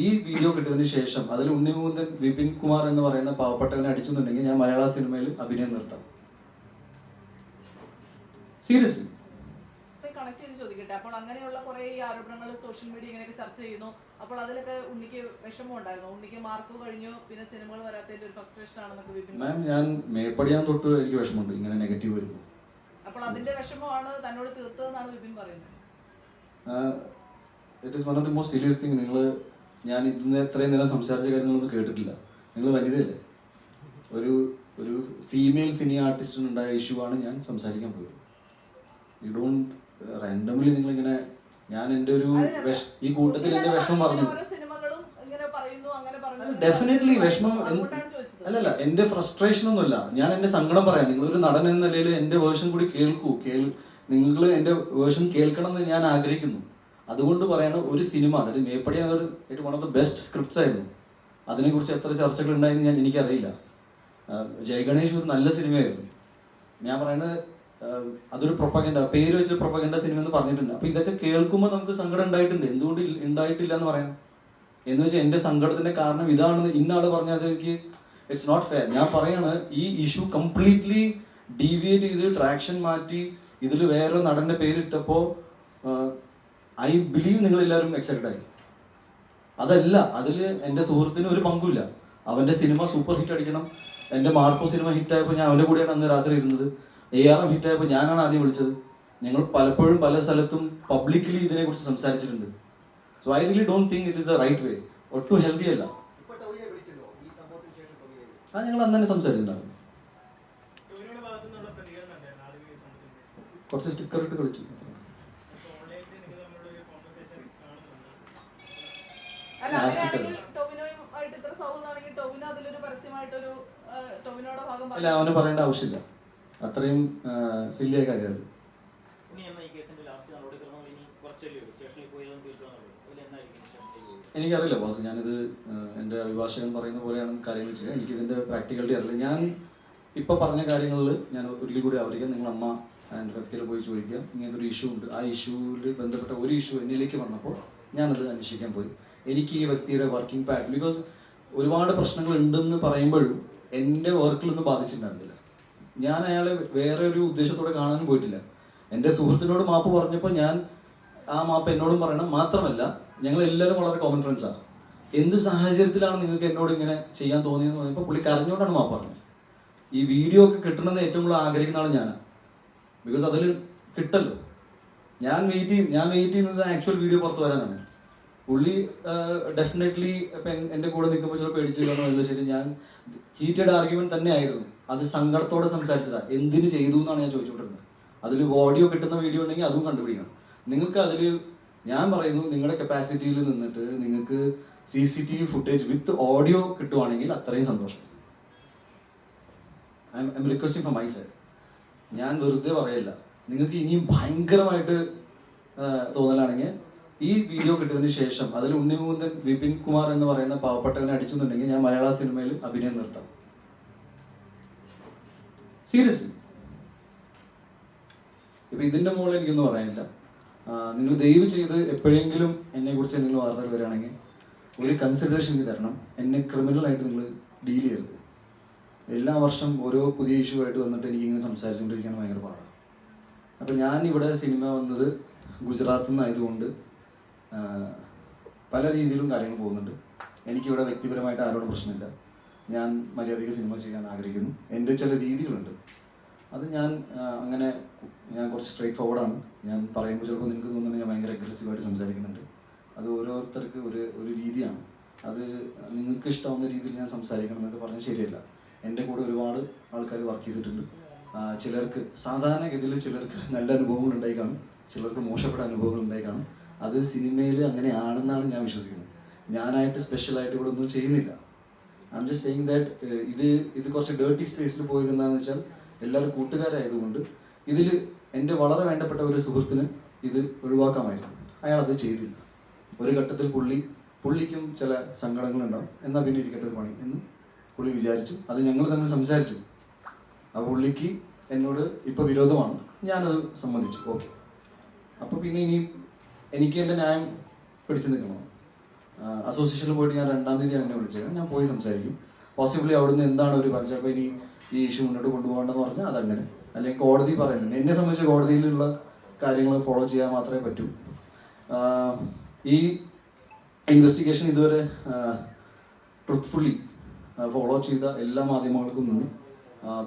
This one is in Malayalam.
ഈ വീഡിയോ കിട്ടിയതിന് ശേഷം അതിൽ ഉണ്ണിമുകുന്ദൻ വിപിൻ കുമാർ എന്ന് പറയുന്ന പാവപ്പെട്ടവനെ അടിച്ചെന്നുണ്ടെങ്കിൽ ഞാൻ മലയാള സിനിമയിൽ അഭിനയം നിർത്താം. സീരിയസ്ലി. കണക്ട് ചെയ്ത് ചോദിക്കട്ടെ, അപ്പോൾ അങ്ങനെയുള്ള കുറെ ആരോപണങ്ങൾ സോഷ്യൽ മീഡിയ ഇങ്ങനെയൊക്കെ ചർച്ച ചെയ്യുന്നു. അപ്പോൾ അതിലൊക്കെ ഉണ്ണിക്ക് വിഷമം ഉണ്ടായിരുന്നു? ഉണ്ണിക്ക് മാർക്ക് കഴിഞ്ഞു, പിന്നെ സിനിമകൾ വരാത്തതിന്റെ ഒരു ഫ്രസ്ട്രേഷൻ ആണെന്നൊക്കെ വിപിൻ. മാം, ഞാൻ മേപ്പടിയാൻ തൊട്ട് എനിക്ക് വിഷമമുണ്ട് ഇങ്ങനെ നെഗറ്റീവ് വരുമ്പോൾ. അപ്പോൾ അതിന്റെ വിഷമമാണ് തന്നോട് തീർത്തതെന്നാണ് വിപിൻ പറയുന്നത്. It is one of the most serious thing. ഞാൻ ഇന്ന് എത്രയും നേരം സംസാരിച്ച കാര്യങ്ങളൊന്നും കേട്ടിട്ടില്ല. നിങ്ങൾ വനിതയല്ലേ? ഒരു ഫീമെയിൽ സിനി ആർട്ടിസ്റ്റിനുണ്ടായ ഇഷ്യൂ ആണ് ഞാൻ സംസാരിക്കാൻ പോയത്. യു ഡോണ്ട് റാൻഡംലി നിങ്ങളിങ്ങനെ, ഞാൻ എൻ്റെ ഒരു ഈ കൂട്ടത്തിൽ എൻ്റെ വിഷമം പറഞ്ഞു. ഡെഫിനറ്റ്ലി വിഷമം അല്ലല്ല, എൻ്റെ ഫ്രസ്ട്രേഷൻ ഒന്നുമില്ല. ഞാൻ എൻ്റെ സങ്കടം പറയാം. നിങ്ങളൊരു നടൻ എന്ന നിലയിൽ എൻ്റെ വേർഷൻ കൂടി നിങ്ങൾ എൻ്റെ വേർഷൻ കേൾക്കണം എന്ന് ഞാൻ ആഗ്രഹിക്കുന്നു. അതുകൊണ്ട് പറയണ ഒരു സിനിമ, അതായത് മേപ്പടി എന്നൊരു one of the best scripts ആയിരുന്നു. അതിനെക്കുറിച്ച് എത്ര ചർച്ചകൾ ഉണ്ടായെന്ന് എനിക്കറിയില്ല. ജയഗണേഷ് ഒരു നല്ല സിനിമയായിരുന്നു. ഞാൻ പറയുന്നത് അതൊരു പ്രൊപ്പഗൻഡ, പേര് വെച്ചൊരു പ്രൊപ്പഗൻഡ സിനിമ എന്ന് പറഞ്ഞിട്ടുണ്ട്. അപ്പോൾ ഇതൊക്കെ കേൾക്കുമ്പോൾ നമുക്ക് സങ്കടം ഉണ്ടായിട്ടുണ്ട്. എന്തുകൊണ്ട് ഉണ്ടായിട്ടില്ല എന്ന് പറയാം? എന്ന് വെച്ചാൽ എൻ്റെ സങ്കടത്തിൻ്റെ കാരണം ഇതാണെന്ന് ഇന്നാള് പറഞ്ഞാൽ അത് എനിക്ക് ഇറ്റ്സ് നോട്ട് ഫെയർ. ഞാൻ പറയാണ്, ഈ ഇഷ്യൂ കംപ്ലീറ്റ്ലി ഡീവിയേറ്റ് ചെയ്ത് ട്രാക്ഷൻ മാറ്റി ഇതിൽ വേറെ നടൻ്റെ പേരിട്ടപ്പോൾ ഐ ബിലീവ് നിങ്ങളെല്ലാവരും എക്സൈറ്റഡ് ആയി. അതല്ല, അതിൽ എൻ്റെ സുഹൃത്തിന് ഒരു പങ്കുമില്ല. അവൻ്റെ സിനിമ സൂപ്പർ ഹിറ്റ് അടിക്കണം. എൻ്റെ മാർക്കോ സിനിമ ഹിറ്റായപ്പോൾ ഞാൻ അവൻ്റെ കൂടെയാണ് അന്ന് രാത്രി ഇരുന്നത്. ARM ഹിറ്റായപ്പോൾ ഞാനാണ് ആദ്യം വിളിച്ചത്. ഞങ്ങൾ പലപ്പോഴും പല സ്ഥലത്തും പബ്ലിക്കലി ഇതിനെക്കുറിച്ച് സംസാരിച്ചിട്ടുണ്ട്. So I really don't think it is the right way. ഒട്ടും ഹെൽത്തി അല്ല. ഞങ്ങൾ അന്ന് തന്നെ സംസാരിച്ചിട്ടുണ്ടായിരുന്നു. കുറച്ച് സ്റ്റിക്കർ ഇട്ട് കളിച്ചു. അല്ല, അവന് പറയേണ്ട ആവശ്യമില്ല. അത്രയും സില്ലിയ കാര്യമാണ്. എനിക്കറിയില്ല ബോസ്, ഞാനിത് എൻ്റെ അഭിഭാഷകൻ പറയുന്ന പോലെയാണ് കാര്യങ്ങൾ ചെയ്യുക. എനിക്കിതിൻ്റെ പ്രാക്ടിക്കാലിറ്റി അറിയില്ല. ഞാൻ ഇപ്പോൾ പറഞ്ഞ കാര്യങ്ങളിൽ ഞാൻ ഒരിക്കൽ കൂടി ആവർത്തിക്കാം. നിങ്ങൾ അമ്മ ആൻഡ് റെഫ്റ്റിൽ പോയി ചോദിക്കുക. ഇങ്ങനത്തെ ഒരു ഇഷ്യൂ ഉണ്ട്. ആ ഇഷ്യൂവിൽ ബന്ധപ്പെട്ട ഒരു ഇഷ്യൂ എന്നിലേക്ക് വന്നപ്പോൾ ഞാനത് അന്വേഷിക്കാൻ പോയി. എനിക്ക് ഈ വ്യക്തിയുടെ വർക്കിംഗ് പാറ്റേൺ, ബിക്കോസ് ഒരുപാട് പ്രശ്നങ്ങൾ ഉണ്ടെന്ന് പറയുമ്പോഴും എൻ്റെ വർക്കിലൊന്നും ബാധിച്ചിട്ടുണ്ടായിരുന്നില്ല. ഞാൻ അയാളെ വേറെ ഒരു ഉദ്ദേശത്തോടെ കാണാനും പോയിട്ടില്ല. എൻ്റെ സുഹൃത്തിനോട് മാപ്പ് പറഞ്ഞപ്പോൾ ഞാൻ ആ മാപ്പ് എന്നോടും പറയണം. മാത്രമല്ല, ഞങ്ങൾ എല്ലാവരും വളരെ കോമൺ ഫ്രണ്ട്സാണ്. എന്ത് സാഹചര്യത്തിലാണ് നിങ്ങൾക്ക് എന്നോട് ഇങ്ങനെ ചെയ്യാൻ തോന്നിയെന്ന് പറഞ്ഞപ്പോൾ പുള്ളി കരഞ്ഞുകൊണ്ടാണ് മാപ്പ് പറഞ്ഞത്. ഈ വീഡിയോ ഒക്കെ കിട്ടണമെന്ന് ഏറ്റവും കൂടുതൽ ആഗ്രഹിക്കുന്ന ആൾ ഞാനാണ്. ബിക്കോസ് അതിൽ കിട്ടല്ലോ. ഞാൻ വെയിറ്റ് ചെയ്യുന്നത് ആക്ച്വൽ വീഡിയോ പുറത്ത് വരാനാണ്. പുള്ളി ഡെഫിനറ്റ്ലി ഇപ്പം എൻ്റെ കൂടെ നിൽക്കുമ്പോൾ ചിലപ്പോൾ പേടിച്ച് കാണുമല്ലോ. ശരി, ഞാൻ ഹീറ്റഡ് ആർഗ്യുമെന്റ് തന്നെ ആയിരുന്നു. അത് സങ്കടത്തോടെ സംസാരിച്ചതാണ്. എന്തിന് ചെയ്തു എന്നാണ് ഞാൻ ചോദിച്ചുകൊണ്ടിരുന്നത്. അതിൽ ഓഡിയോ കിട്ടുന്ന വീഡിയോ ഉണ്ടെങ്കിൽ അതും കണ്ടുപിടിക്കണം. നിങ്ങൾക്ക് അതിൽ ഞാൻ പറയുന്നു, നിങ്ങളുടെ കപ്പാസിറ്റിയിൽ നിന്നിട്ട് നിങ്ങൾക്ക് CCTV ഫുട്ടേജ് വിത്ത് ഓഡിയോ കിട്ടുവാണെങ്കിൽ അത്രയും സന്തോഷം. I M requesting from my side. ഞാൻ വെറുതെ പറയല്ല. നിങ്ങൾക്ക് ഇനിയും ഭയങ്കരമായിട്ട് തോന്നലാണെങ്കിൽ ഈ വീഡിയോ കിട്ടിയതിന് ശേഷം അതിൽ ഉണ്ണിമുകുന്ദൻ വിപിൻ കുമാർ എന്ന് പറയുന്ന പാവപ്പെട്ടവനെ അടിച്ചെന്നുണ്ടെങ്കിൽ ഞാൻ മലയാള സിനിമയിൽ അഭിനയം നിർത്താം. സീരിയസ്ലി. ഇപ്പം ഇതിൻ്റെ മുകളിൽ എനിക്കൊന്നും പറയാനില്ല. നിങ്ങൾ ദയവ് ചെയ്ത് എപ്പോഴെങ്കിലും എന്നെക്കുറിച്ച് എന്തെങ്കിലും വാർത്തകൾ വരികയാണെങ്കിൽ ഒരു കൺസിഡറേഷൻ തരണം. എന്നെ ക്രിമിനലായിട്ട് നിങ്ങൾ ഡീൽ ചെയ്യരുത്. എല്ലാ വർഷം ഓരോ പുതിയ ഇഷ്യൂ ആയിട്ട് വന്നിട്ട് എനിക്കിങ്ങനെ സംസാരിച്ചുകൊണ്ടിരിക്കാൻ ഭയങ്കര പാടാണ്. അപ്പോൾ ഞാൻ ഇവിടെ സിനിമ വന്നത് ഗുജറാത്തിൽ നിന്നായതുകൊണ്ട് പല രീതിയിലും കാര്യങ്ങൾ പോകുന്നുണ്ട്. എനിക്കിവിടെ വ്യക്തിപരമായിട്ട് ആരോടും പ്രശ്നമില്ല. ഞാൻ മര്യാദയ്ക്ക് സിനിമ ചെയ്യാൻ ആഗ്രഹിക്കുന്നു. എൻ്റെ ചില രീതികളുണ്ട്. അത് ഞാൻ കുറച്ച് സ്ട്രേറ്റ് ഫോർവേഡാണ്. ഞാൻ പറയുമ്പോൾ ചിലപ്പോൾ നിങ്ങൾക്ക് തോന്നുന്നത് ഞാൻ ഭയങ്കര അഗ്രസീവായിട്ട് സംസാരിക്കുന്നുണ്ട്. അത് ഓരോരുത്തർക്ക് ഒരു രീതിയാണ്. അത് നിങ്ങൾക്ക് ഇഷ്ടമാവുന്ന രീതിയിൽ ഞാൻ സംസാരിക്കണം എന്നൊക്കെ പറഞ്ഞാൽ ശരിയല്ല. എൻ്റെ കൂടെ ഒരുപാട് ആൾക്കാർ വർക്ക് ചെയ്തിട്ടുണ്ട്. ചിലർക്ക് സാധാരണഗതിയിൽ ചിലർക്ക് നല്ല അനുഭവങ്ങൾ ഉണ്ടായി കാണും, ചിലർക്ക് മോശപ്പെട്ട അനുഭവങ്ങൾ ഉണ്ടായി കാണും. അത് സിനിമയിൽ അങ്ങനെയാണെന്നാണ് ഞാൻ വിശ്വസിക്കുന്നത്. ഞാനായിട്ട് സ്പെഷ്യലായിട്ട് ഇവിടെ ഒന്നും ചെയ്യുന്നില്ല. I am just saying that ഇത് കുറച്ച് ഡേർട്ടി സ്പേസിൽ പോയത് എന്താണെന്ന് വെച്ചാൽ എല്ലാവരും കൂട്ടുകാരായതുകൊണ്ട് ഇതിൽ എൻ്റെ വളരെ വേണ്ടപ്പെട്ട ഒരു സുഹൃത്തിന് ഇത് ഒഴിവാക്കാമായിരുന്നു. അയാൾ അത് ചെയ്തില്ല. ഒരു ഘട്ടത്തിൽ പുള്ളിക്കും ചില സങ്കടങ്ങളുണ്ടാവും. എന്നാൽ പിന്നെ ഇരിക്കട്ടെ ഒരു പണി എന്ന് പുള്ളി വിചാരിച്ചു. അത് ഞങ്ങൾ തമ്മിൽ സംസാരിച്ചു. ആ പുള്ളിക്ക് എന്നോട് ഇപ്പോൾ വിരോധമാണ്. ഞാനത് സമ്മതിച്ചു. ഓക്കെ. അപ്പോൾ പിന്നെ ഇനി എനിക്ക് എൻ്റെ ന്യായം പിടിച്ചു നിൽക്കണം. അസോസിയേഷനിൽ പോയിട്ട് ഞാൻ 2-ാം തീയതി എന്നെ വിളിച്ചത്. ഞാൻ പോയി സംസാരിക്കും. പോസിബിളി അവിടുന്ന് എന്താണ് ഒരു പറഞ്ഞത്, അപ്പോൾ ഇനി ഈ ഇഷ്യൂ മുന്നോട്ട് കൊണ്ടുപോകേണ്ടതെന്ന് പറഞ്ഞാൽ അതങ്ങനെ, അല്ലെങ്കിൽ കോടതി പറയുന്നുണ്ട്. എന്നെ സംബന്ധിച്ച് കോടതിയിലുള്ള കാര്യങ്ങൾ ഫോളോ ചെയ്യാൻ മാത്രമേ പറ്റൂ. ഈ ഇൻവെസ്റ്റിഗേഷൻ ഇതുവരെ ട്രുത്ത്ഫുള്ളി ഫോളോ ചെയ്ത എല്ലാ മാധ്യമങ്ങൾക്കും നന്ദി.